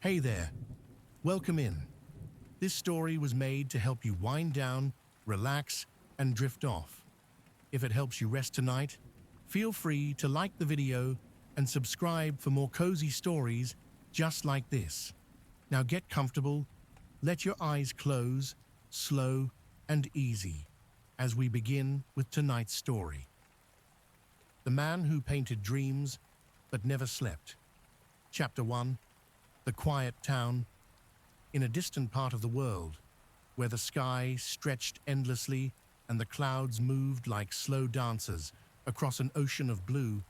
Hey there, welcome in. This story was made to help you wind down, relax, and drift off. If it helps you rest tonight, feel free to like the video and subscribe for more cozy stories just like this. Now get comfortable, let your eyes close, slow and easy, as we begin with tonight's story. The Man Who Painted Dreams But Never Slept. Chapter 1. The Quiet Town. In a distant part of the world, where the sky stretched endlessly and the clouds moved like slow dancers across an ocean of blue,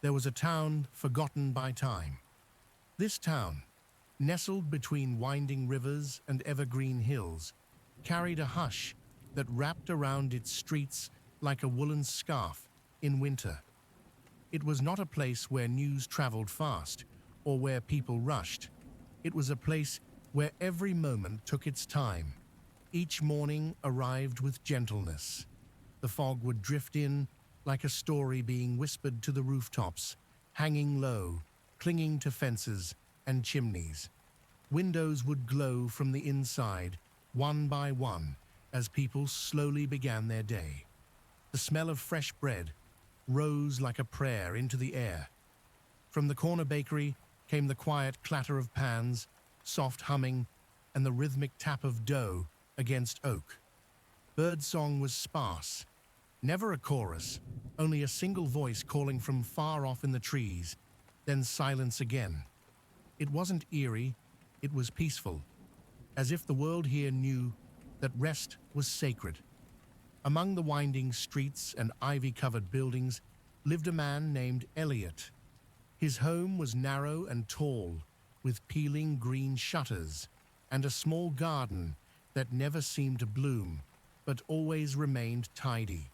there was a town forgotten by time. This town, nestled between winding rivers and evergreen hills, carried a hush that wrapped around its streets like a woolen scarf in winter. It was not a place where news traveled fast or where people rushed. It was a place where every moment took its time. Each morning arrived with gentleness. The fog would drift in like a story being whispered to the rooftops, hanging low, clinging to fences and chimneys. Windows would glow from the inside, one by one, as people slowly began their day. The smell of fresh bread rose like a prayer into the air. From the corner bakery came the quiet clatter of pans, soft humming, and the rhythmic tap of dough against oak. Birdsong was sparse, never a chorus, only a single voice calling from far off in the trees, then silence again. It wasn't eerie, it was peaceful, as if the world here knew that rest was sacred. Among the winding streets and ivy-covered buildings lived a man named Elliott. His home was narrow and tall, with peeling green shutters and a small garden that never seemed to bloom, but always remained tidy.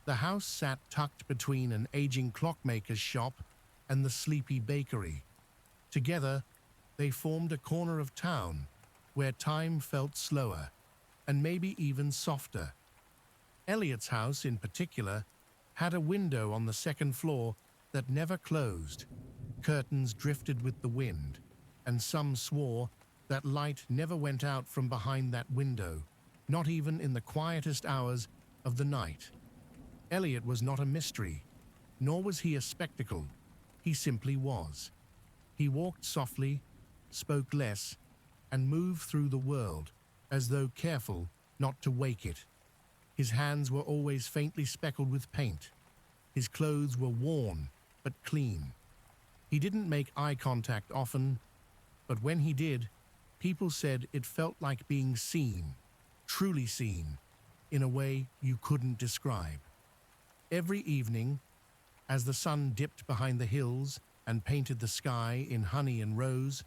The house sat tucked between an aging clockmaker's shop and the sleepy bakery. Together, they formed a corner of town where time felt slower and maybe even softer. Elliott's house, in particular, had a window on the second floor that never closed. Curtains drifted with the wind, and some swore that light never went out from behind that window, not even in the quietest hours of the night. Elliott was not a mystery, nor was he a spectacle. He simply was. He walked softly, spoke less, and moved through the world as though careful not to wake it. His hands were always faintly speckled with paint. His clothes were worn but clean. He didn't make eye contact often, but when he did, people said it felt like being seen, truly seen, in a way you couldn't describe. Every evening, as the sun dipped behind the hills and painted the sky in honey and rose,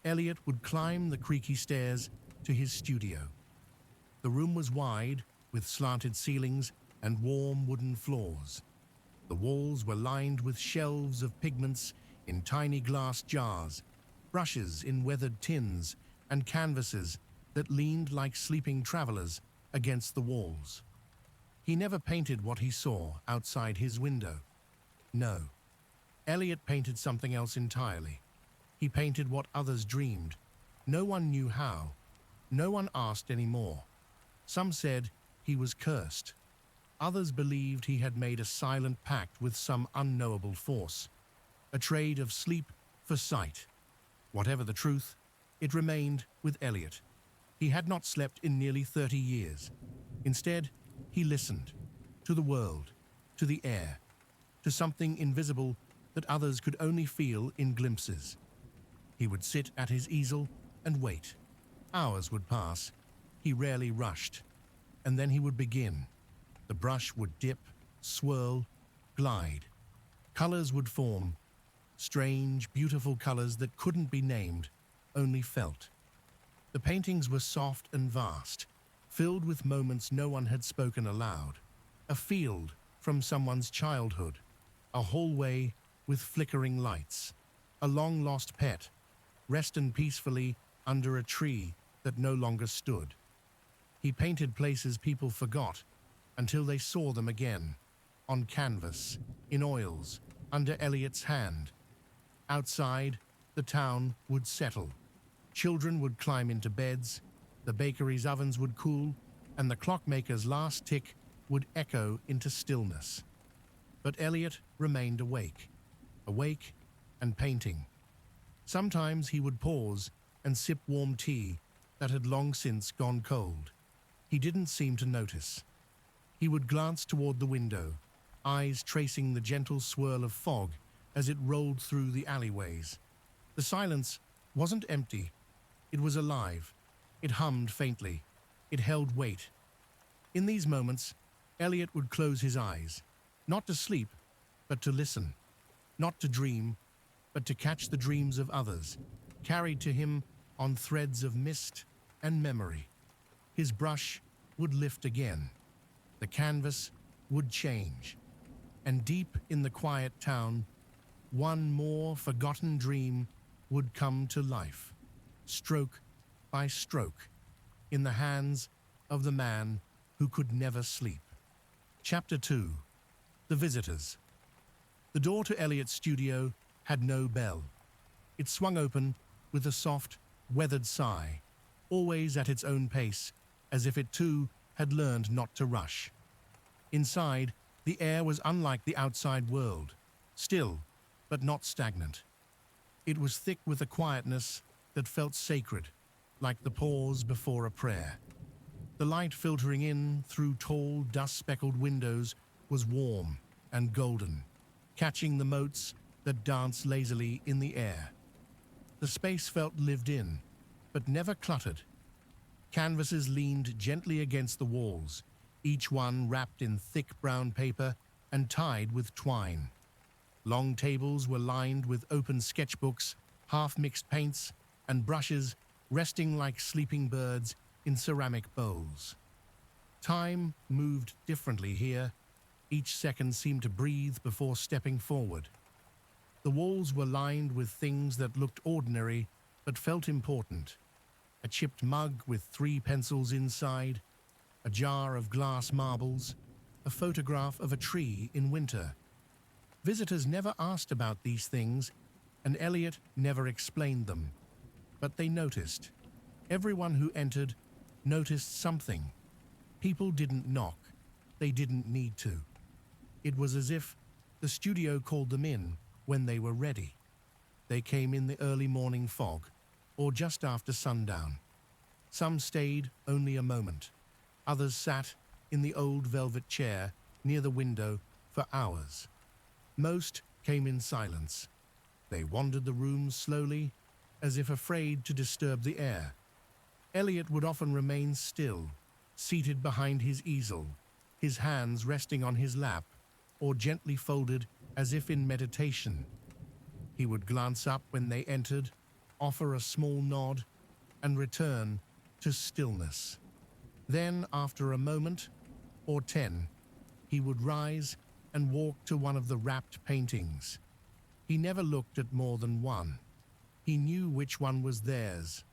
Elliott would climb the creaky stairs to his studio. The room was wide, with slanted ceilings and warm wooden floors. The walls were lined with shelves of pigments in tiny glass jars, brushes in weathered tins, and canvases that leaned like sleeping travelers against the walls. He never painted what he saw outside his window. No, Elliott painted something else entirely. He painted what others dreamed. No one knew how. No one asked anymore. Some said he was cursed. Others believed he had made a silent pact with some unknowable force, a trade of sleep for sight. Whatever the truth, it remained with Elliott. He had not slept in nearly 30 years. Instead, he listened to the world, to the air, to something invisible that others could only feel in glimpses. He would sit at his easel and wait. Hours would pass. He rarely rushed. And then he would begin. The brush would dip, swirl, glide. Colors would form. Strange, beautiful colors that couldn't be named, only felt. The paintings were soft and vast, filled with moments no one had spoken aloud. A field from someone's childhood. A hallway with flickering lights. A long-lost pet, resting peacefully under a tree that no longer stood. He painted places people forgot until they saw them again, on canvas, in oils, under Elliott's hand. Outside, the town would settle. Children would climb into beds, the bakery's ovens would cool, and the clockmaker's last tick would echo into stillness. But Elliott remained awake and painting. Sometimes he would pause and sip warm tea that had long since gone cold. He didn't seem to notice. He would glance toward the window, eyes tracing the gentle swirl of fog as it rolled through the alleyways. The silence wasn't empty. It was alive. It hummed faintly. It held weight. In these moments, Elliott would close his eyes, not to sleep, but to listen, not to dream, but to catch the dreams of others, carried to him on threads of mist and memory. His brush would lift again. The canvas would change. And deep in the quiet town, one more forgotten dream would come to life, stroke by stroke, in the hands of the man who could never sleep. Chapter 2. The Visitors. The door to Elliott's studio had no bell. It swung open with a soft, weathered sigh, always at its own pace, as if it too had learned not to rush. Inside, the air was unlike the outside world, still, but not stagnant. It was thick with a quietness that felt sacred, like the pause before a prayer. The light filtering in through tall, dust-speckled windows was warm and golden, catching the motes that danced lazily in the air. The space felt lived in, but never cluttered. Canvases leaned gently against the walls, each one wrapped in thick brown paper and tied with twine. Long tables were lined with open sketchbooks, half-mixed paints, and brushes resting like sleeping birds in ceramic bowls. Time moved differently here. Each second seemed to breathe before stepping forward. The walls were lined with things that looked ordinary but felt important. A chipped mug with 3 pencils inside, a jar of glass marbles, a photograph of a tree in winter. Visitors never asked about these things, and Elliott never explained them. But they noticed. Everyone who entered noticed something. People didn't knock. They didn't need to. It was as if the studio called them in when they were ready. They came in the early morning fog, or just after sundown. Some stayed only a moment. Others sat in the old velvet chair near the window for hours. Most came in silence. They wandered the room slowly, as if afraid to disturb the air. Elliott would often remain still, seated behind his easel, his hands resting on his lap, or gently folded as if in meditation. He would glance up when they entered, offer a small nod, and return to stillness. Then, after a moment, or 10, he would rise and walk to one of the wrapped paintings. He never looked at more than one. He knew which one was theirs,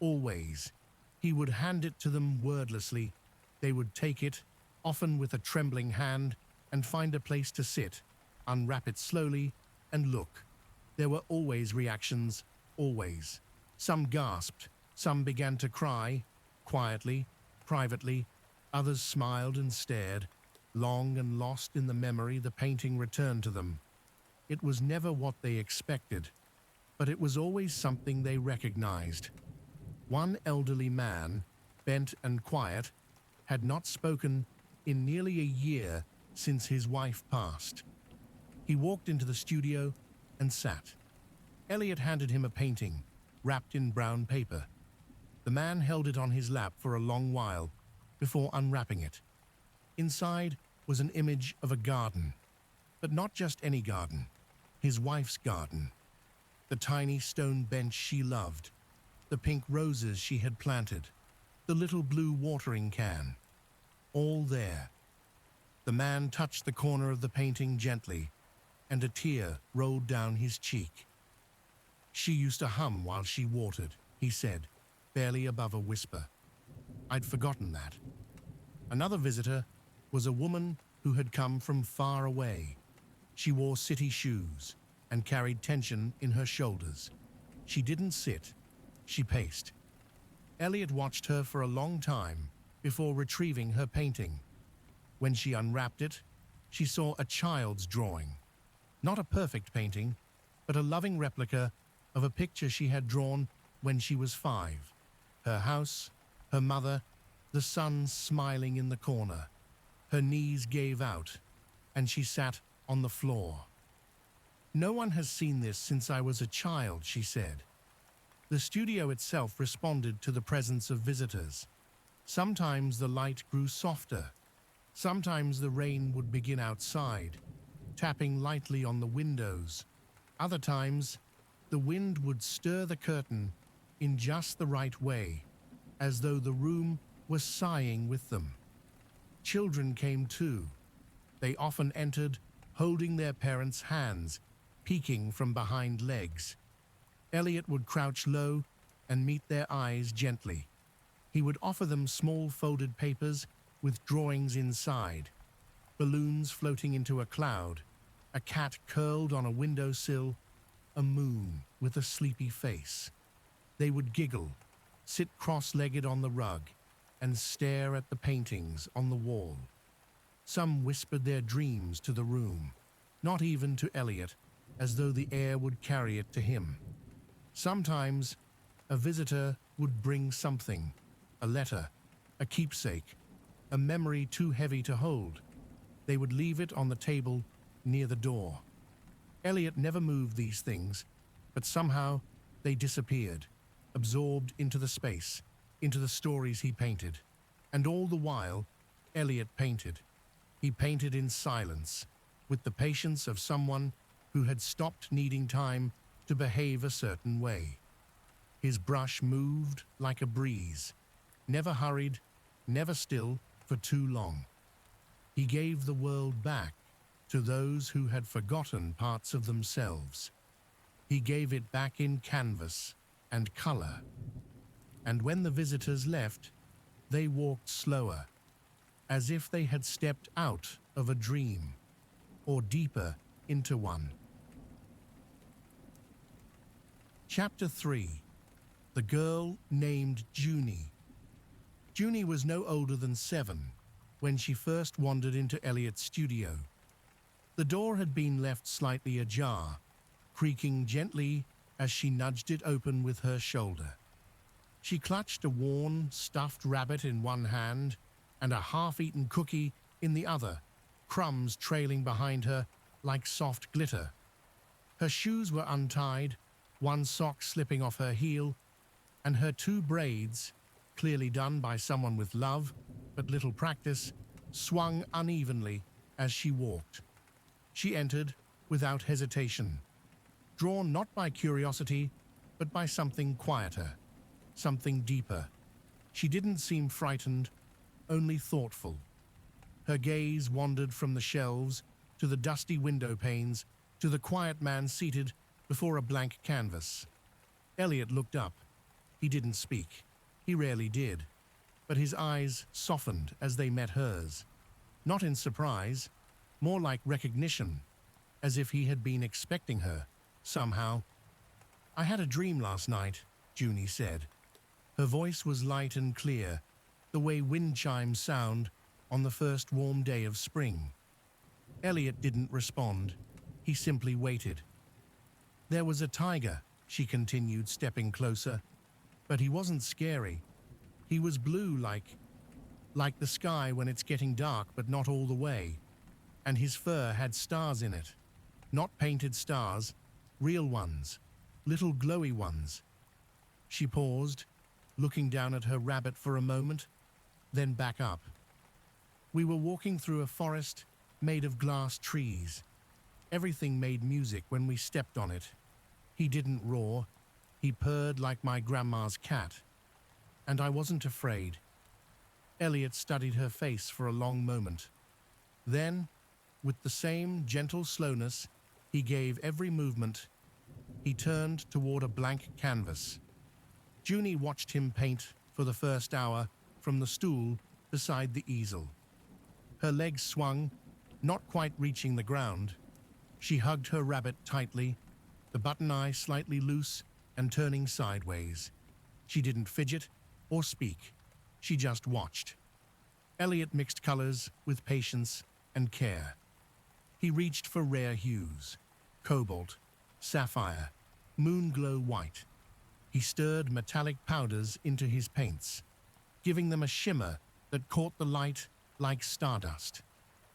always. He would hand it to them wordlessly. They would take it, often with a trembling hand, and find a place to sit, unwrap it slowly, and look. There were always reactions, always. Some gasped, some began to cry, quietly, privately. Others smiled and stared. Long and lost in the memory, the painting returned to them. It was never what they expected, but it was always something they recognized. One elderly man, bent and quiet, had not spoken in nearly a year since his wife passed. He walked into the studio and sat. Elliott handed him a painting, wrapped in brown paper. The man held it on his lap for a long while before unwrapping it. Inside was an image of a garden, but not just any garden, his wife's garden. The tiny stone bench she loved, the pink roses she had planted, the little blue watering can, all there. The man touched the corner of the painting gently, and a tear rolled down his cheek. "She used to hum while she watered," he said, barely above a whisper. "I'd forgotten that." Another visitor was a woman who had come from far away. She wore city shoes and carried tension in her shoulders. She didn't sit, she paced. Elliott watched her for a long time before retrieving her painting. When she unwrapped it, she saw a child's drawing. Not a perfect painting, but a loving replica of a picture she had drawn when she was 5. Her house, her mother, the sun smiling in the corner. Her knees gave out, and she sat on the floor. "No one has seen this since I was a child," she said. The studio itself responded to the presence of visitors. Sometimes the light grew softer. Sometimes the rain would begin outside, tapping lightly on the windows. Other times, the wind would stir the curtain in just the right way, as though the room was sighing with them. Children came too. They often entered, holding their parents' hands, peeking from behind legs. Elliott would crouch low and meet their eyes gently. He would offer them small folded papers with drawings inside, balloons floating into a cloud, a cat curled on a windowsill, a moon with a sleepy face. They would giggle, sit cross-legged on the rug, and stare at the paintings on the wall. Some whispered their dreams to the room, not even to Elliott, as though the air would carry it to him. Sometimes, a visitor would bring something, a letter, a keepsake, a memory too heavy to hold. They would leave it on the table near the door. Elliott never moved these things, but somehow they disappeared, absorbed into the space, into the stories he painted. And all the while, Elliott painted. He painted in silence, with the patience of someone who had stopped needing time to behave a certain way. His brush moved like a breeze, never hurried, never still for too long. He gave the world back to those who had forgotten parts of themselves. He gave it back in canvas and color. And when the visitors left, they walked slower, as if they had stepped out of a dream, or deeper into one. Chapter 3. The Girl Named Junie. Junie was no older than 7 when she first wandered into Elliott's studio. The door had been left slightly ajar, creaking gently as she nudged it open with her shoulder. She clutched a worn, stuffed rabbit in one hand and a half-eaten cookie in the other, crumbs trailing behind her like soft glitter. Her shoes were untied, one sock slipping off her heel, and her 2 braids, clearly done by someone with love but little practice, swung unevenly as she walked. She entered without hesitation, drawn not by curiosity, but by something quieter, something deeper. She didn't seem frightened, only thoughtful. Her gaze wandered from the shelves to the dusty window panes to the quiet man seated before a blank canvas. Elliott looked up. He didn't speak. He rarely did. But his eyes softened as they met hers. Not in surprise, more like recognition, as if he had been expecting her, somehow. "I had a dream last night," Junie said. Her voice was light and clear, the way wind chimes sound on the first warm day of spring. Elliott didn't respond. He simply waited. "There was a tiger," she continued, stepping closer. "But he wasn't scary. He was blue like the sky when it's getting dark, but not all the way. And his fur had stars in it. Not painted stars, real ones, little glowy ones." She paused, looking down at her rabbit for a moment, then back up. "We were walking through a forest made of glass trees. Everything made music when we stepped on it. He didn't roar. He purred like my grandma's cat. And I wasn't afraid." Elliott studied her face for a long moment. Then, with the same gentle slowness he gave every movement, he turned toward a blank canvas. Junie watched him paint for the first hour from the stool beside the easel. Her legs swung, not quite reaching the ground. She hugged her rabbit tightly, the button eye slightly loose and turning sideways. She didn't fidget or speak. She just watched. Elliott mixed colors with patience and care. He reached for rare hues: cobalt, sapphire, moon-glow white. He stirred metallic powders into his paints, giving them a shimmer that caught the light like stardust.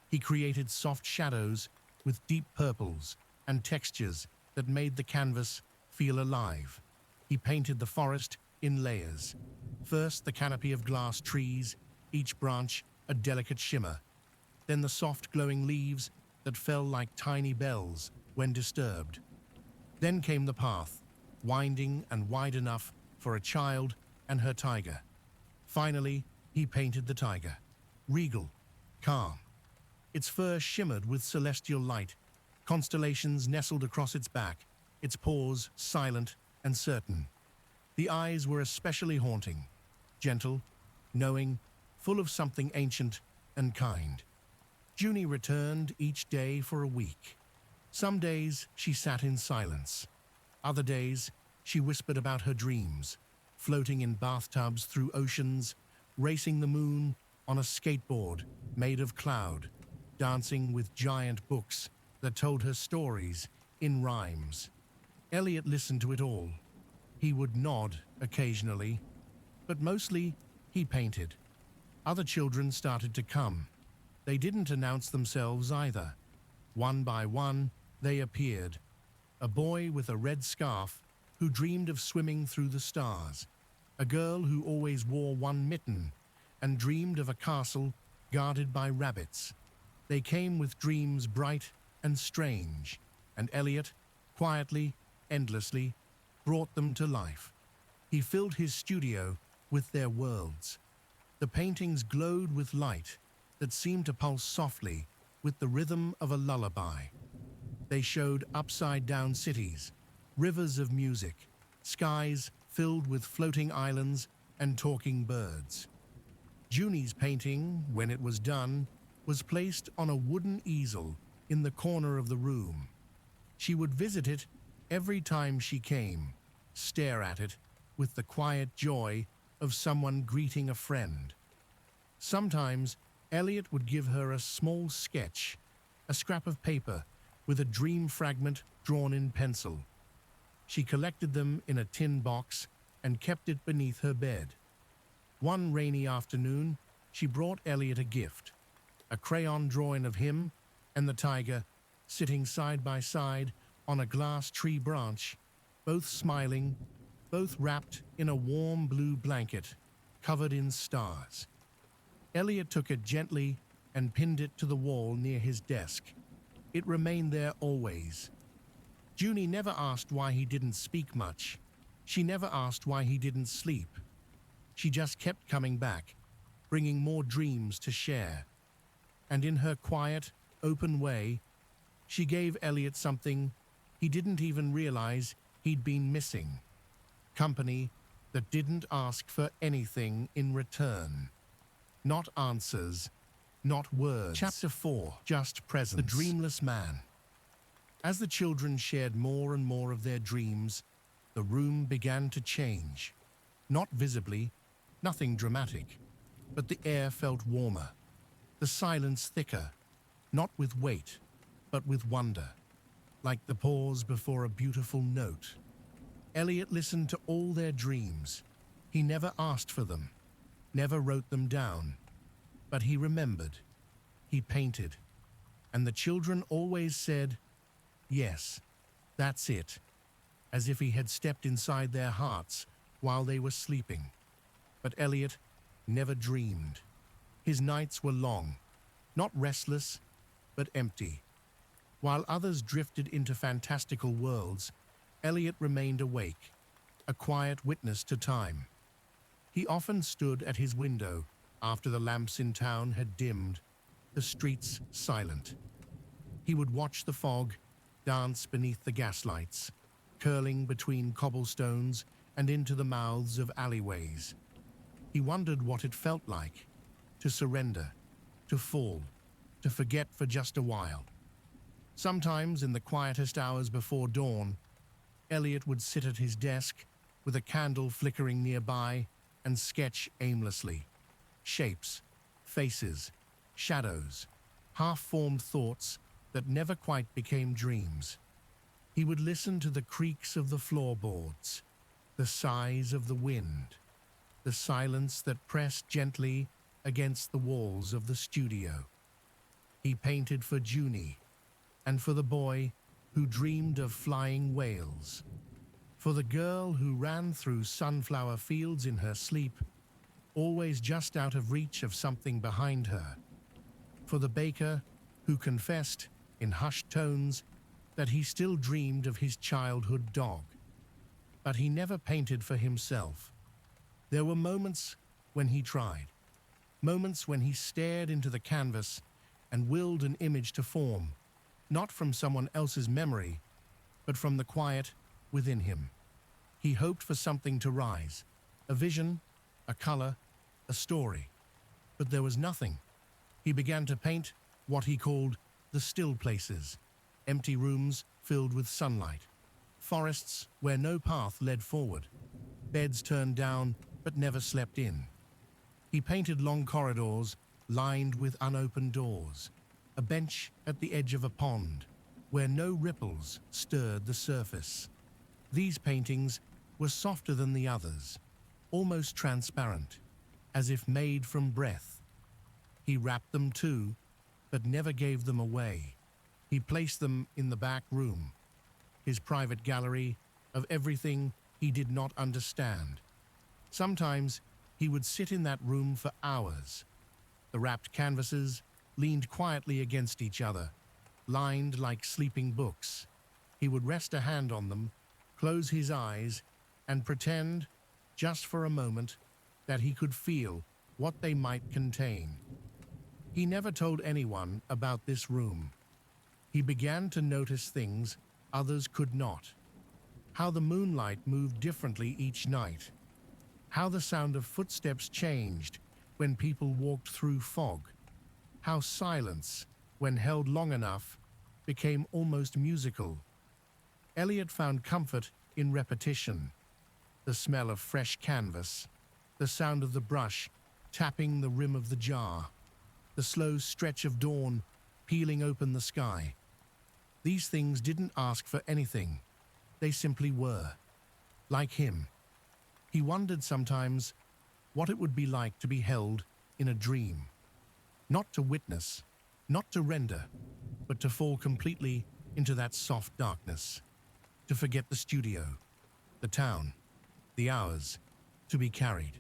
He created soft shadows with deep purples and textures that made the canvas feel alive. He painted the forest in layers. First, the canopy of glass trees, each branch a delicate shimmer. Then the soft glowing leaves that fell like tiny bells when disturbed. Then came the path, winding and wide enough for a child and her tiger. Finally, he painted the tiger, regal, calm. Its fur shimmered with celestial light, constellations nestled across its back, its paws silent and certain. The eyes were especially haunting, gentle, knowing, full of something ancient and kind. Junie returned each day for a week. Some days she sat in silence. Other days she whispered about her dreams, floating in bathtubs through oceans, racing the moon on a skateboard made of cloud, dancing with giant books that told her stories in rhymes. Elliott listened to it all. He would nod occasionally, but mostly he painted. Other children started to come. They didn't announce themselves either. One by one, they appeared. A boy with a red scarf who dreamed of swimming through the stars. A girl who always wore one mitten and dreamed of a castle guarded by rabbits. They came with dreams bright and strange, and Elliott, quietly, endlessly, brought them to life. He filled his studio with their worlds. The paintings glowed with light that seemed to pulse softly with the rhythm of a lullaby. They showed upside-down cities, rivers of music, skies filled with floating islands and talking birds. Junie's painting, when it was done, was placed on a wooden easel in the corner of the room. She would visit it every time she came, stare at it with the quiet joy of someone greeting a friend. Sometimes Elliott would give her a small sketch, a scrap of paper with a dream fragment drawn in pencil. She collected them in a tin box and kept it beneath her bed. One rainy afternoon, she brought Elliott a gift, a crayon drawing of him and the tiger sitting side by side on a glass tree branch, both smiling, both wrapped in a warm blue blanket covered in stars. Elliott took it gently and pinned it to the wall near his desk. It remained there always. Junie never asked why he didn't speak much. She never asked why he didn't sleep. She just kept coming back, bringing more dreams to share. And in her quiet, open way, she gave Elliott something he didn't even realize he'd been missing. Company that didn't ask for anything in return. Not answers, not words. Chapter 4, Just Presence. The Dreamless Man. As the children shared more and more of their dreams, the room began to change. Not visibly, nothing dramatic, but the air felt warmer, the silence thicker, not with weight, but with wonder, like the pause before a beautiful note. Elliott listened to all their dreams. He never asked for them, never wrote them down, but he remembered, he painted, and the children always said, "Yes, that's it," as if he had stepped inside their hearts while they were sleeping. But Elliott never dreamed. His nights were long, not restless, but empty. While others drifted into fantastical worlds, Elliott remained awake, a quiet witness to time. He often stood at his window after the lamps in town had dimmed, the streets silent. He would watch the fog dance beneath the gaslights, curling between cobblestones and into the mouths of alleyways. He wondered what it felt like to surrender, to fall, to forget for just a while. Sometimes, in the quietest hours before dawn, Elliott would sit at his desk with a candle flickering nearby and sketch aimlessly. Shapes, faces, shadows, half-formed thoughts that never quite became dreams. He would listen to the creaks of the floorboards, the sighs of the wind, the silence that pressed gently against the walls of the studio. He painted for Junie and for the boy who dreamed of flying whales, for the girl who ran through sunflower fields in her sleep, always just out of reach of something behind her, for the baker who confessed in hushed tones that he still dreamed of his childhood dog. But he never painted for himself. There were moments when he tried, moments when he stared into the canvas and willed an image to form, not from someone else's memory, but from the quiet within him. He hoped for something to rise, a vision, a color, a story. But there was nothing. He began to paint what he called the still places, empty rooms filled with sunlight, forests where no path led forward, beds turned down but never slept in. He painted long corridors lined with unopened doors, a bench at the edge of a pond where no ripples stirred the surface. These paintings were softer than the others, almost transparent, as if made from breath. He wrapped them too, but never gave them away. He placed them in the back room, his private gallery of everything he did not understand. Sometimes he would sit in that room for hours. The wrapped canvases leaned quietly against each other, lined like sleeping books. He would rest a hand on them, close his eyes, and pretend, just for a moment, that he could feel what they might contain. He never told anyone about this room. He began to notice things others could not. How the moonlight moved differently each night. How the sound of footsteps changed when people walked through fog. How silence, when held long enough, became almost musical. Elliott found comfort in repetition. The smell of fresh canvas, the sound of the brush tapping the rim of the jar, the slow stretch of dawn peeling open the sky. These things didn't ask for anything. They simply were. Like him. He wondered sometimes what it would be like to be held in a dream. Not to witness, not to render, but to fall completely into that soft darkness. To forget the studio, the town, the hours, to be carried.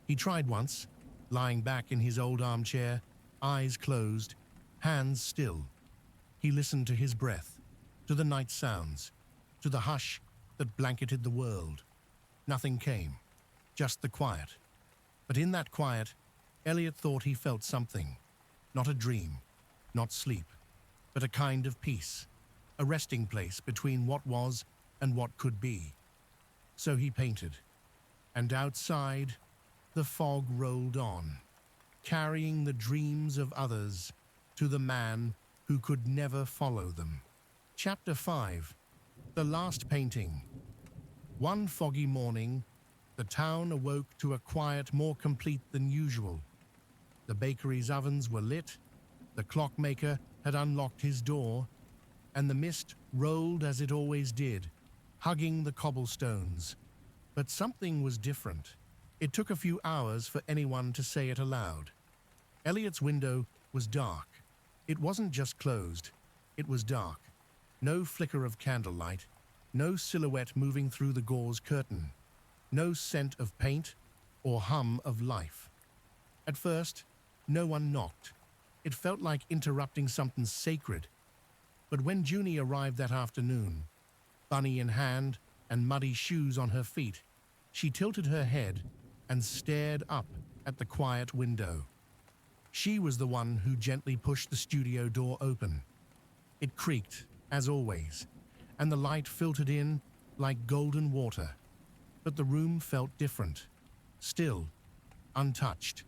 He tried once, lying back in his old armchair, eyes closed, hands still. He listened to his breath, to the night sounds, to the hush that blanketed the world. Nothing came, just the quiet. But in that quiet, Elliott thought he felt something. Not a dream, not sleep, but a kind of peace, a resting place between what was and what could be. So he painted. And outside, the fog rolled on, carrying the dreams of others to the man who could never follow them. Chapter 5. The Last Painting. One foggy morning, the town awoke to a quiet more complete than usual. The bakery's ovens were lit, the clockmaker had unlocked his door, and the mist rolled as it always did, hugging the cobblestones. But something was different. It took a few hours for anyone to say it aloud. Elliott's window was dark. It wasn't just closed, it was dark. No flicker of candlelight, no silhouette moving through the gauze curtain, no scent of paint or hum of life. At first, no one knocked. It felt like interrupting something sacred. But when Junie arrived that afternoon, bunny in hand and muddy shoes on her feet, she tilted her head and stared up at the quiet window. She was the one who gently pushed the studio door open. It creaked, as always, and the light filtered in like golden water. But the room felt different, still, untouched.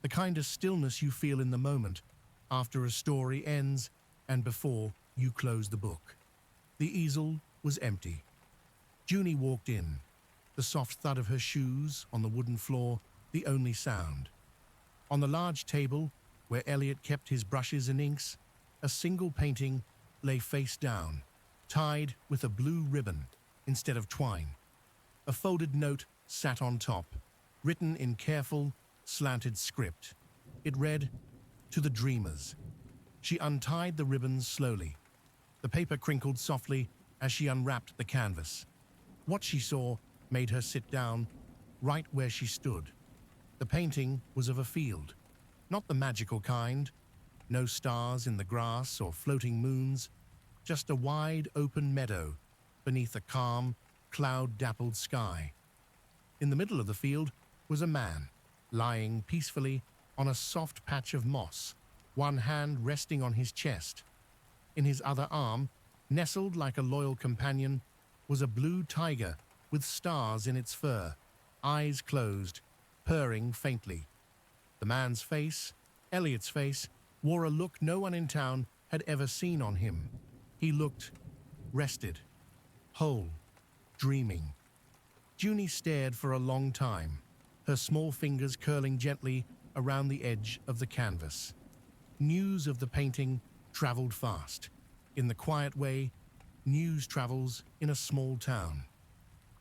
The kind of stillness you feel in the moment after a story ends and before you close the book. The easel was empty. Junie walked in, the soft thud of her shoes on the wooden floor the only sound. On the large table, where Elliott kept his brushes and inks, a single painting lay face down, tied with a blue ribbon instead of twine. A folded note sat on top, written in careful, slanted script. It read, "To the dreamers." She untied the ribbons slowly. The paper crinkled softly as she unwrapped the canvas. What she saw made her sit down right where she stood. The painting was of a field, not the magical kind. No stars in the grass or floating moons, just a wide open meadow beneath a calm, cloud-dappled sky. In the middle of the field was a man, lying peacefully on a soft patch of moss, one hand resting on his chest. In his other arm, nestled like a loyal companion, was a blue tiger with stars in its fur, eyes closed, purring faintly. The man's face, Elliott's face, wore a look no one in town had ever seen on him. He looked rested, whole, dreaming. Junie stared for a long time, her small fingers curling gently around the edge of the canvas. News of the painting traveled fast. In the quiet way news travels in a small town.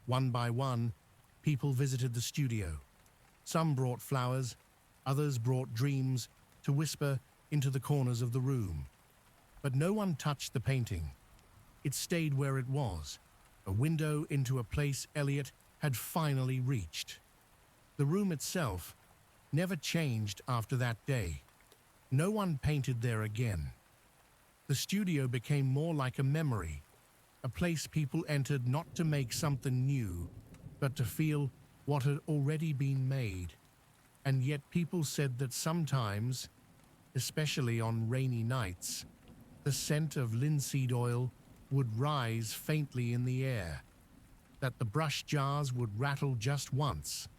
One by one, people visited the studio. Some brought flowers, others brought dreams to whisper into the corners of the room. But no one touched the painting. It stayed where it was, a window into a place Elliott had finally reached. The room itself never changed after that day. No one painted there again. The studio became more like a memory, a place people entered not to make something new, but to feel what had already been made. And yet people said that sometimes, especially on rainy nights, the scent of linseed oil would rise faintly in the air, that the brush jars would rattle just once,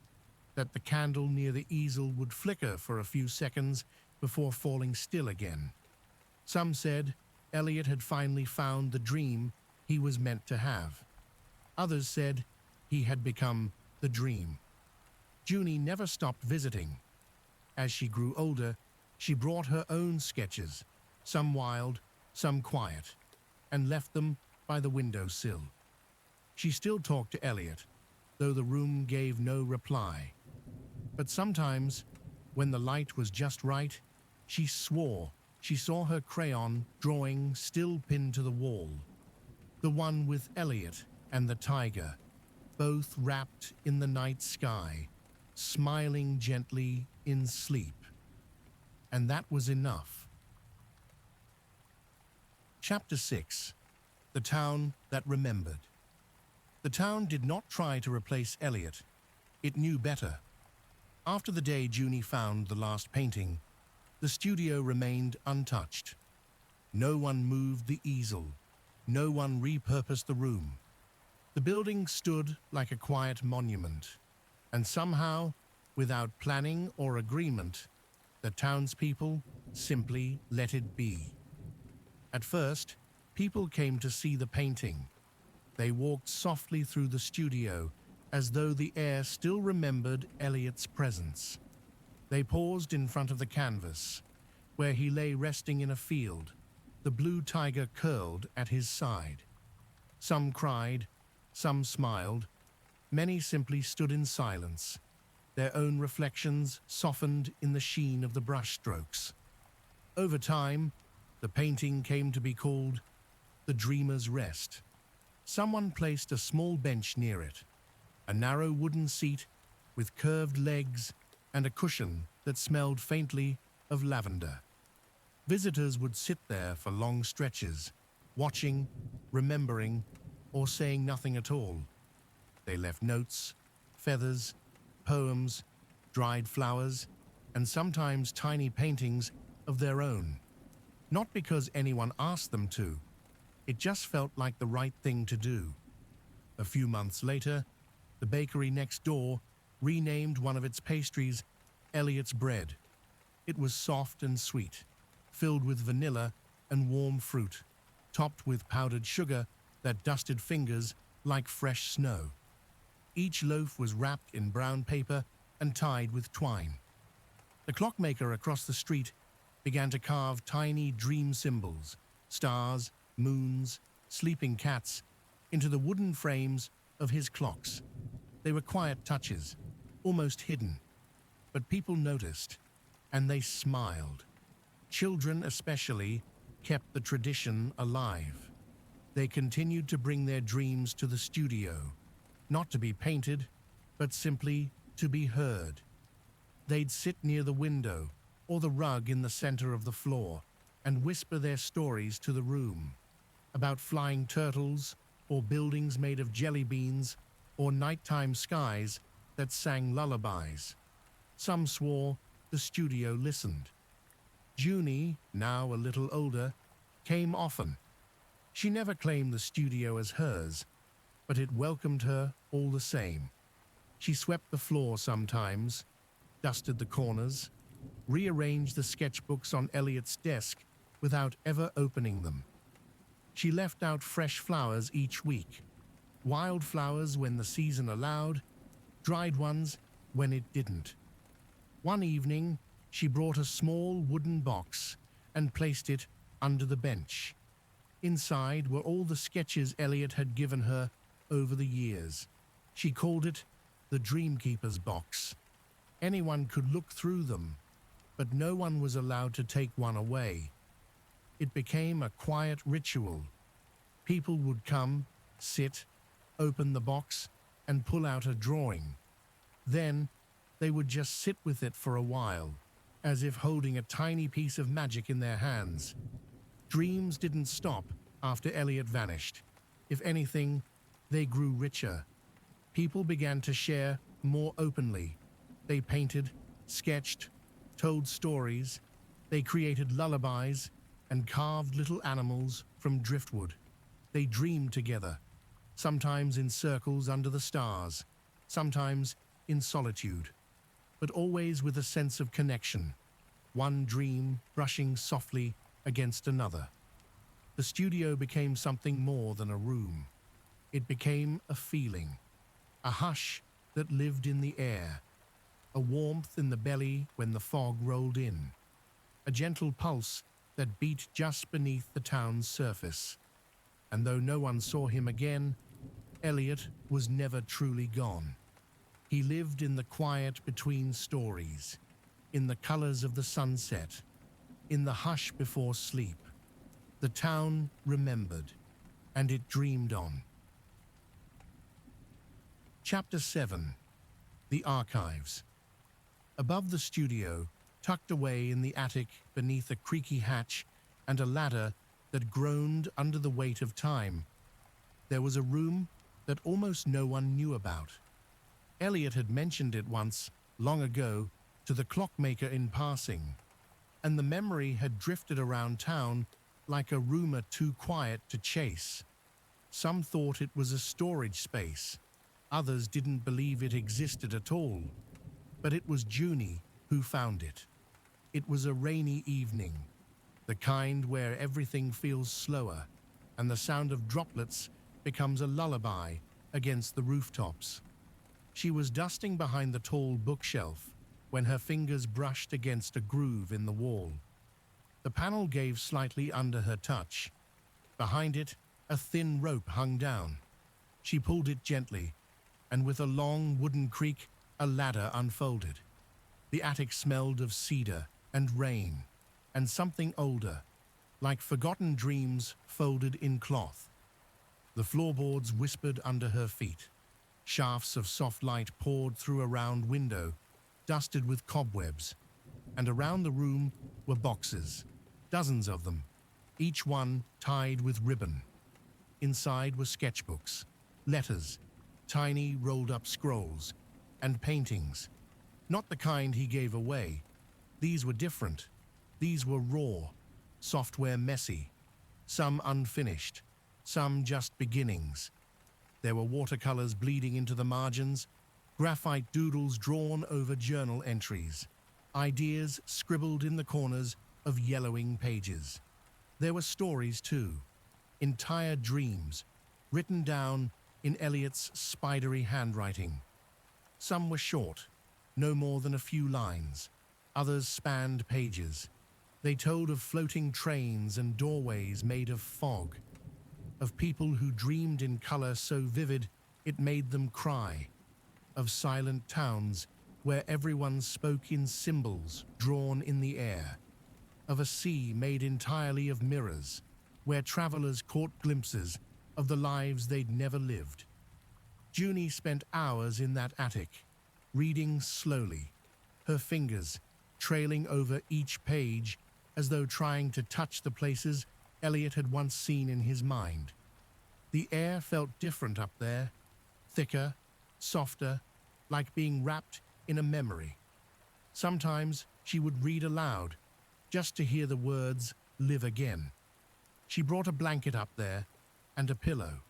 that the candle near the easel would flicker for a few seconds before falling still again. Some said Elliott had finally found the dream he was meant to have. Others said he had become the dream. Junie never stopped visiting. As she grew older, she brought her own sketches, some wild, some quiet, and left them by the windowsill. She still talked to Elliott, though the room gave no reply. But sometimes, when the light was just right, she swore she saw her crayon drawing still pinned to the wall. The one with Elliott and the tiger, both wrapped in the night sky, smiling gently in sleep. And that was enough. Chapter 6. The Town That Remembered. The town did not try to replace Elliott. It knew better. After the day Junie found the last painting, the studio remained untouched. No one moved the easel. No one repurposed the room. The building stood like a quiet monument, and somehow, without planning or agreement, the townspeople simply let it be. At first, people came to see the painting. They walked softly through the studio, as though the air still remembered Elliott's presence. They paused in front of the canvas, where he lay resting in a field, the blue tiger curled at his side. Some cried, some smiled, many simply stood in silence, their own reflections softened in the sheen of the brushstrokes. Over time, the painting came to be called The Dreamer's Rest. Someone placed a small bench near it, a narrow wooden seat with curved legs and a cushion that smelled faintly of lavender. Visitors would sit there for long stretches, watching, remembering, or saying nothing at all. They left notes, feathers, poems, dried flowers, and sometimes tiny paintings of their own. Not because anyone asked them to. It just felt like the right thing to do. A few months later, the bakery next door renamed one of its pastries Elliott's Bread. It was soft and sweet, filled with vanilla and warm fruit, topped with powdered sugar that dusted fingers like fresh snow. Each loaf was wrapped in brown paper and tied with twine. The clockmaker across the street began to carve tiny dream symbols, stars, moons, sleeping cats, into the wooden frames of his clocks. They were quiet touches, almost hidden, but people noticed, and they smiled. Children especially kept the tradition alive. They continued to bring their dreams to the studio, not to be painted, but simply to be heard. They'd sit near the window or the rug in the center of the floor and whisper their stories to the room about flying turtles or buildings made of jelly beans or nighttime skies that sang lullabies. Some swore the studio listened. Junie, now a little older, came often. She never claimed the studio as hers, but it welcomed her all the same. She swept the floor sometimes, dusted the corners, rearranged the sketchbooks on Elliott's desk without ever opening them. She left out fresh flowers each week, wild flowers when the season allowed, dried ones when it didn't. One evening, she brought a small wooden box and placed it under the bench. Inside were all the sketches Elliott had given her over the years. She called it the Dreamkeeper's box. Anyone could look through them, but no one was allowed to take one away. It became a quiet ritual. People would come, sit, open the box, and pull out a drawing. Then they would just sit with it for a while, as if holding a tiny piece of magic in their hands. Dreams didn't stop after Elliott vanished. If anything, they grew richer. People began to share more openly. They painted, sketched, told stories. They created lullabies and carved little animals from driftwood. They dreamed together, sometimes in circles under the stars, sometimes in solitude, but always with a sense of connection, one dream brushing softly against another. The studio became something more than a room. It became a feeling, a hush that lived in the air, a warmth in the belly when the fog rolled in, a gentle pulse that beat just beneath the town's surface. And though no one saw him again, Elliott was never truly gone. He lived in the quiet between stories, in the colors of the sunset, in the hush before sleep. The town remembered, and it dreamed on. Chapter 7. The Archives. Above the studio, tucked away in the attic beneath a creaky hatch and a ladder that groaned under the weight of time, there was a room that almost no one knew about. Elliott had mentioned it once, long ago, to the clockmaker in passing, and the memory had drifted around town like a rumor too quiet to chase. Some thought it was a storage space. Others didn't believe it existed at all. But it was Junie who found it. It was a rainy evening, the kind where everything feels slower, and the sound of droplets becomes a lullaby against the rooftops. She was dusting behind the tall bookshelf when her fingers brushed against a groove in the wall. The panel gave slightly under her touch. Behind it, a thin rope hung down. She pulled it gently, and with a long wooden creak, a ladder unfolded. The attic smelled of cedar and rain, and something older, like forgotten dreams folded in cloth. The floorboards whispered under her feet. Shafts of soft light poured through a round window, dusted with cobwebs, and around the room were boxes, dozens of them, each one tied with ribbon. Inside were sketchbooks, letters, tiny rolled-up scrolls, and paintings. Not the kind he gave away. These were different. These were raw, software messy, some unfinished, some just beginnings. There were watercolors bleeding into the margins, graphite doodles drawn over journal entries, ideas scribbled in the corners of yellowing pages. There were stories too, entire dreams, written down in Elliott's spidery handwriting. Some were short, no more than a few lines. Others spanned pages. They told of floating trains and doorways made of fog, of people who dreamed in color so vivid it made them cry, of silent towns where everyone spoke in symbols drawn in the air, of a sea made entirely of mirrors, where travelers caught glimpses of the lives they'd never lived. Junie spent hours in that attic, reading slowly, her fingers trailing over each page as though trying to touch the places Elliott had once seen in his mind. The air felt different up there, thicker, softer, like being wrapped in a memory. Sometimes she would read aloud, just to hear the words live again. She brought a blanket up there and a pillow.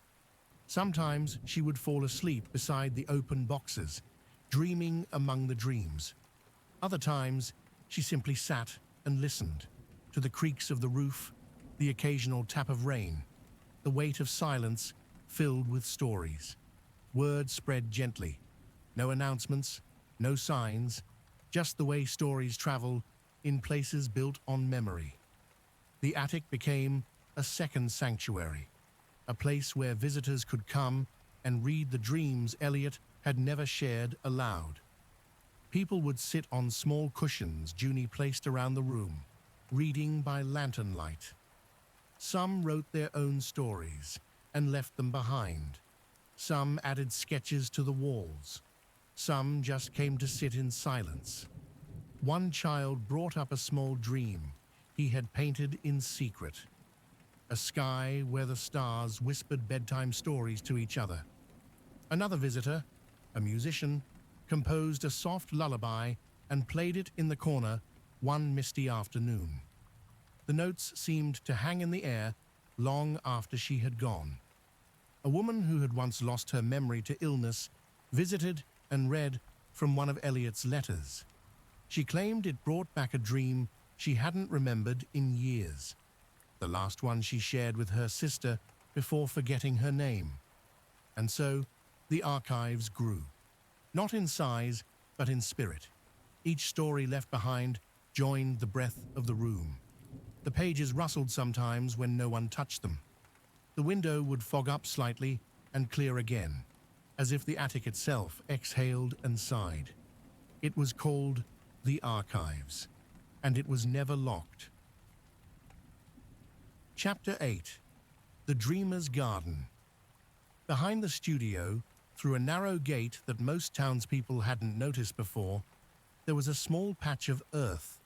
Sometimes she would fall asleep beside the open boxes, dreaming among the dreams. Other times, she simply sat and listened to the creaks of the roof, the occasional tap of rain, the weight of silence filled with stories. Word spread gently. No announcements, no signs, just the way stories travel in places built on memory. The attic became a second sanctuary, a place where visitors could come and read the dreams Elliott had never shared aloud. People would sit on small cushions Junie placed around the room, reading by lantern light. Some wrote their own stories and left them behind. Some added sketches to the walls. Some just came to sit in silence. One child brought up a small dream he had painted in secret. A sky where the stars whispered bedtime stories to each other. Another visitor, a musician, composed a soft lullaby and played it in the corner one misty afternoon. The notes seemed to hang in the air long after she had gone. A woman who had once lost her memory to illness visited and read from one of Elliott's letters. She claimed it brought back a dream she hadn't remembered in years, the last one she shared with her sister before forgetting her name. And so, the archives grew, not in size, but in spirit. Each story left behind joined the breath of the room. The pages rustled sometimes when no one touched them. The window would fog up slightly and clear again, as if the attic itself exhaled and sighed. It was called the Archives, and it was never locked. Chapter 8. The Dreamer's Garden. Behind the studio, through a narrow gate that most townspeople hadn't noticed before, there was a small patch of earth.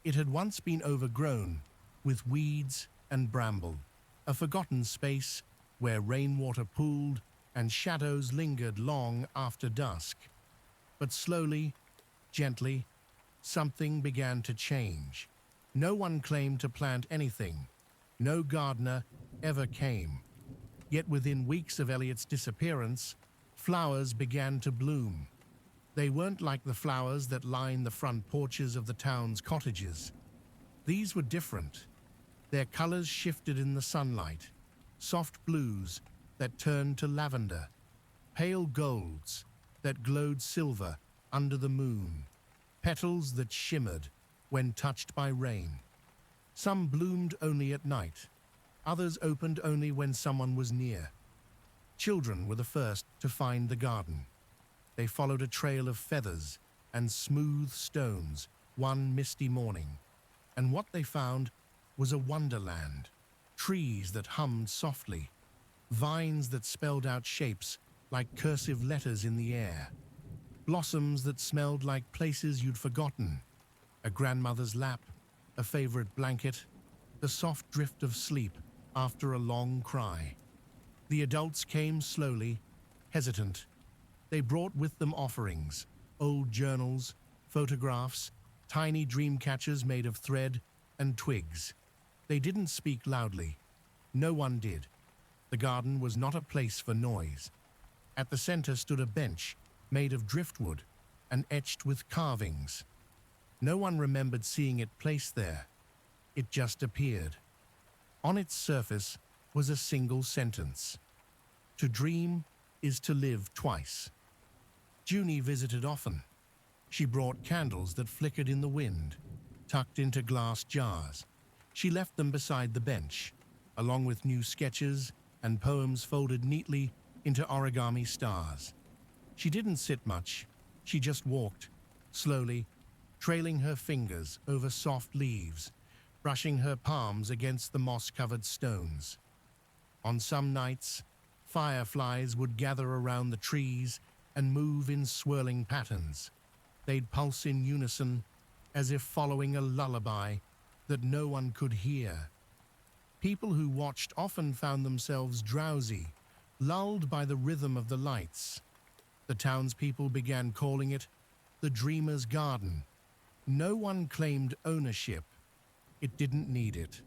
It had once been overgrown with weeds and bramble, a forgotten space where rainwater pooled and shadows lingered long after dusk. But slowly, gently, something began to change. No one claimed to plant anything. No gardener ever came. Yet within weeks of Elliott's disappearance, flowers began to bloom. They weren't like the flowers that line the front porches of the town's cottages. These were different. Their colors shifted in the sunlight, soft blues that turned to lavender, pale golds that glowed silver under the moon, petals that shimmered when touched by rain. Some bloomed only at night, others opened only when someone was near. Children were the first to find the garden. They followed a trail of feathers and smooth stones one misty morning, and what they found was a wonderland. Trees that hummed softly, vines that spelled out shapes like cursive letters in the air, blossoms that smelled like places you'd forgotten, a grandmother's lap, a favorite blanket, the soft drift of sleep after a long cry. The adults came slowly, hesitant. They brought with them offerings, old journals, photographs, tiny dream catchers made of thread and twigs. They didn't speak loudly. No one did. The garden was not a place for noise. At the center stood a bench made of driftwood and etched with carvings. No one remembered seeing it placed there. It just appeared. On its surface was a single sentence. To dream is to live twice. Junie visited often. She brought candles that flickered in the wind, tucked into glass jars. She left them beside the bench, along with new sketches and poems folded neatly into origami stars. She didn't sit much. She just walked, slowly, trailing her fingers over soft leaves, brushing her palms against the moss-covered stones. On some nights, fireflies would gather around the trees and move in swirling patterns. They'd pulse in unison, as if following a lullaby that no one could hear. People who watched often found themselves drowsy, lulled by the rhythm of the lights. The townspeople began calling it the Dreamer's Garden. No one claimed ownership. It didn't need it.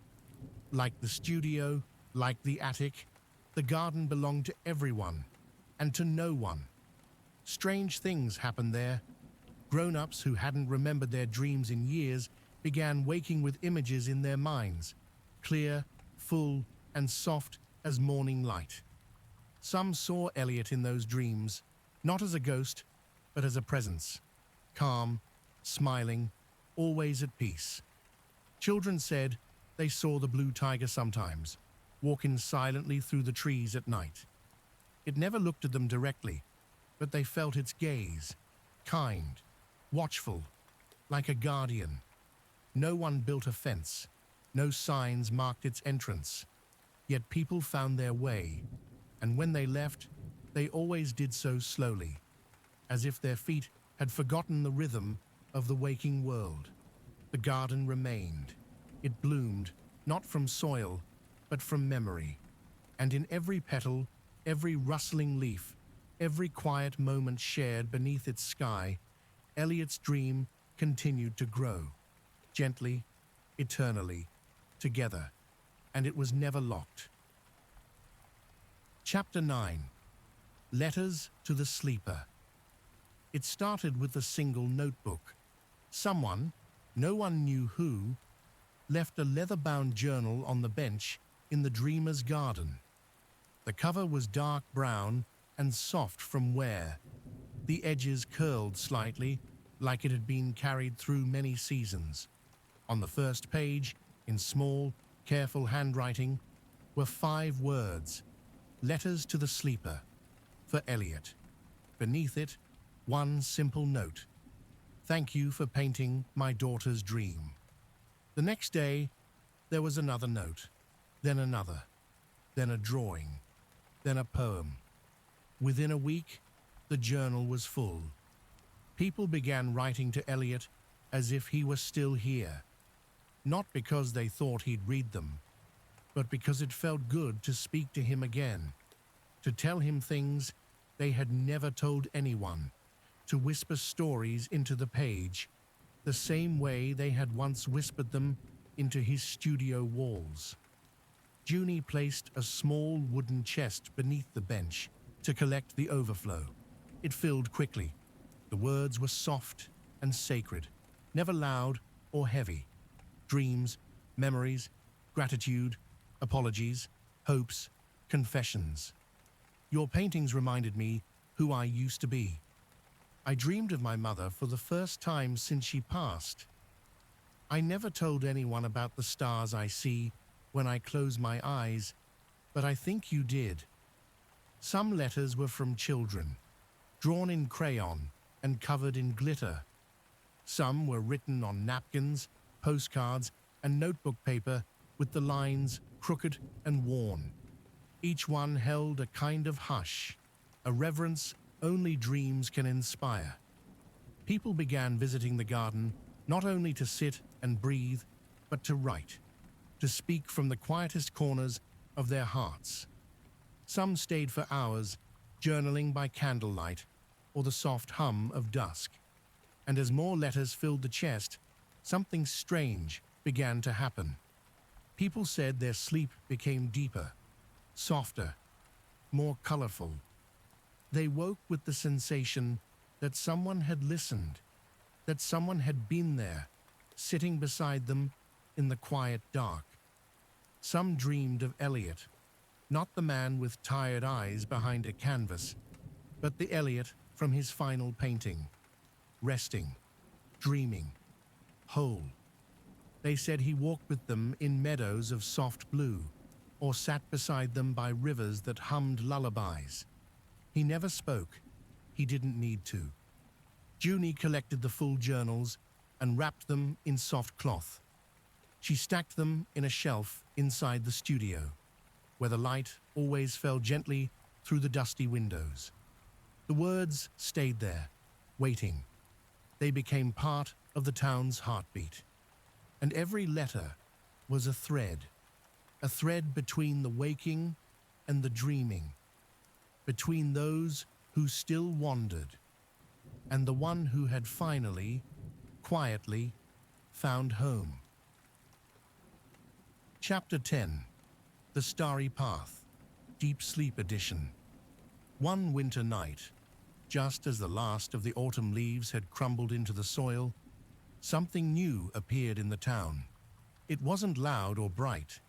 Like the studio, like the attic, the garden belonged to everyone and to no one. Strange things happened there. Grown-ups who hadn't remembered their dreams in years began waking with images in their minds, clear, full, and soft as morning light. Some saw Elliott in those dreams, not as a ghost, but as a presence, calm, smiling, always at peace. Children said they saw the blue tiger sometimes, walking silently through the trees at night. It never looked at them directly, but they felt its gaze, kind, watchful, like a guardian. No one built a fence, no signs marked its entrance. Yet people found their way, and when they left, they always did so slowly, as if their feet had forgotten the rhythm of the waking world. The garden remained. It bloomed, not from soil, but from memory. And in every petal, every rustling leaf, every quiet moment shared beneath its sky, Elliott's dream continued to grow, gently, eternally, together, and it was never locked. Chapter 9. Letters to the Sleeper. It started with a single notebook. Someone, no one knew who, left a leather-bound journal on the bench in the Dreamer's Garden. The cover was dark brown and soft from wear. The edges curled slightly, like it had been carried through many seasons. On the first page, in small, careful handwriting, were 5 words: Letters to the Sleeper, for Elliott. Beneath it, one simple note: Thank you for painting my daughter's dream. The next day, there was another note, then another, then a drawing, then a poem. Within a week, the journal was full. People began writing to Elliott as if he was still here, not because they thought he'd read them, but because it felt good to speak to him again, to tell him things they had never told anyone, to whisper stories into the page, the same way they had once whispered them into his studio walls. Junie placed a small wooden chest beneath the bench to collect the overflow. It filled quickly. The words were soft and sacred, never loud or heavy. Dreams, memories, gratitude, apologies, hopes, confessions. Your paintings reminded me who I used to be. I dreamed of my mother for the first time since she passed. I never told anyone about the stars I see when I close my eyes, but I think you did. Some letters were from children, drawn in crayon and covered in glitter. Some were written on napkins, postcards, and notebook paper with the lines crooked and worn. Each one held a kind of hush, a reverence only dreams can inspire. People began visiting the garden not only to sit and breathe, but to write, to speak from the quietest corners of their hearts. Some stayed for hours, journaling by candlelight or the soft hum of dusk. And as more letters filled the chest, something strange began to happen. People said their sleep became deeper, softer, more colorful. They woke with the sensation that someone had listened, that someone had been there, sitting beside them in the quiet dark. Some dreamed of Elliott, not the man with tired eyes behind a canvas, but the Elliott from his final painting, resting, dreaming, whole. They said he walked with them in meadows of soft blue, or sat beside them by rivers that hummed lullabies. He never spoke. He didn't need to. Junie collected the full journals and wrapped them in soft cloth. She stacked them in a shelf inside the studio, where the light always fell gently through the dusty windows. The words stayed there, waiting. They became part of the town's heartbeat. And every letter was a thread between the waking and the dreaming, between those who still wandered and the one who had finally, quietly, found home. Chapter 10. The Starry Path, Deep Sleep Edition. One winter night, just as the last of the autumn leaves had crumbled into the soil, something new appeared in the town. It wasn't loud or bright.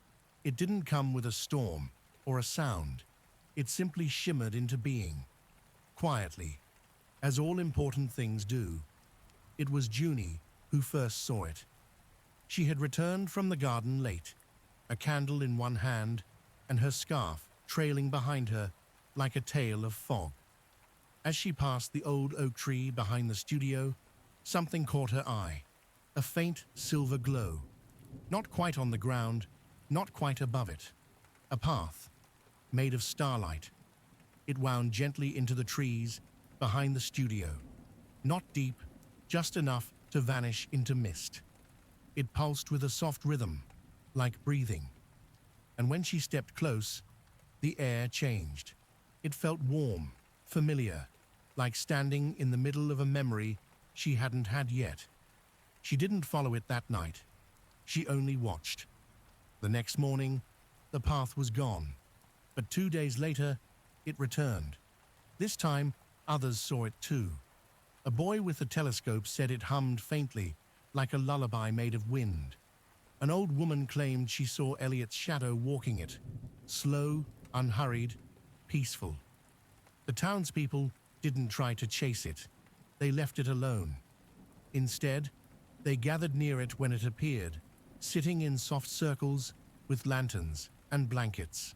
It didn't come with a storm or a sound. It simply shimmered into being, quietly, as all important things do. It was Junie who first saw it. She had returned from the garden late, a candle in one hand and her scarf trailing behind her like a tail of fog. As she passed the old oak tree behind the studio, something caught her eye, a faint silver glow, not quite on the ground, not quite above it. A path, made of starlight. It wound gently into the trees behind the studio, not deep, just enough to vanish into mist. It pulsed with a soft rhythm, like breathing. And when she stepped close, the air changed. It felt warm, familiar, like standing in the middle of a memory she hadn't had yet. She didn't follow it that night. She only watched. The next morning, the path was gone. But 2 days later, it returned. This time, others saw it too. A boy with a telescope said it hummed faintly, like a lullaby made of wind. An old woman claimed she saw Elliott's shadow walking it, slow, unhurried, peaceful. The townspeople didn't try to chase it. They left it alone. Instead, they gathered near it when it appeared, sitting in soft circles with lanterns and blankets.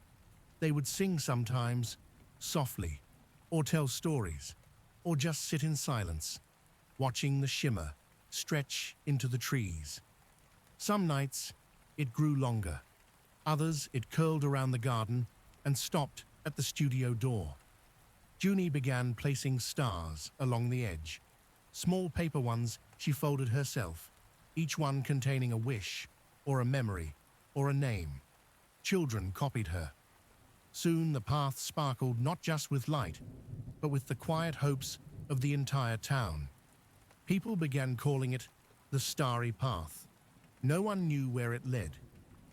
They would sing sometimes, softly, or tell stories, or just sit in silence, watching the shimmer stretch into the trees. Some nights, it grew longer. Others, it curled around the garden and stopped at the studio door. Junie began placing stars along the edge. Small paper ones she folded herself, each one containing a wish, or a memory, or a name. Children copied her. Soon the path sparkled not just with light, but with the quiet hopes of the entire town. People began calling it the Starry Path. No one knew where it led.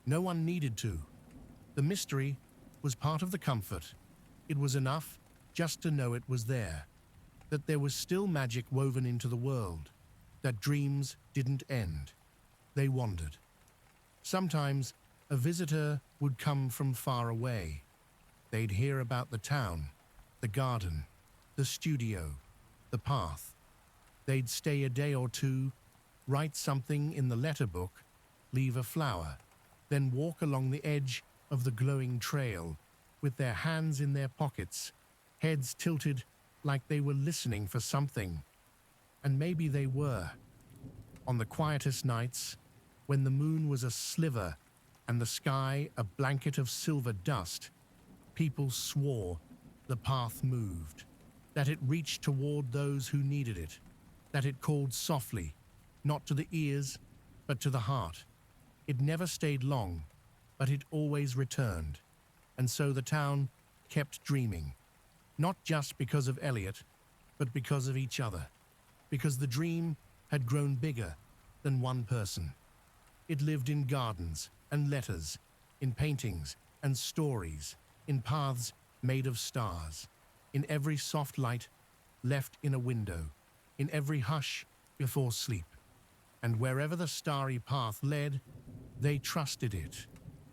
No one needed to. The mystery was part of the comfort. It was enough just to know it was there, that there was still magic woven into the world, that dreams didn't end. They wandered. Sometimes a visitor would come from far away. They'd hear about the town, the garden, the studio, the path. They'd stay a day or two, write something in the letter book, leave a flower, then walk along the edge of the glowing trail with their hands in their pockets, heads tilted like they were listening for something. And maybe they were. On the quietest nights, when the moon was a sliver and the sky a blanket of silver dust, people swore the path moved, that it reached toward those who needed it, that it called softly, not to the ears, but to the heart. It never stayed long, but it always returned. And so the town kept dreaming, not just because of Elliott, but because of each other, because the dream had grown bigger than one person. It lived in gardens and letters, in paintings and stories, in paths made of stars, in every soft light left in a window, in every hush before sleep. And wherever the starry path led, they trusted it,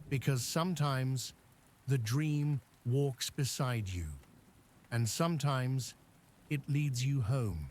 because sometimes the dream walks beside you, and sometimes it leads you home.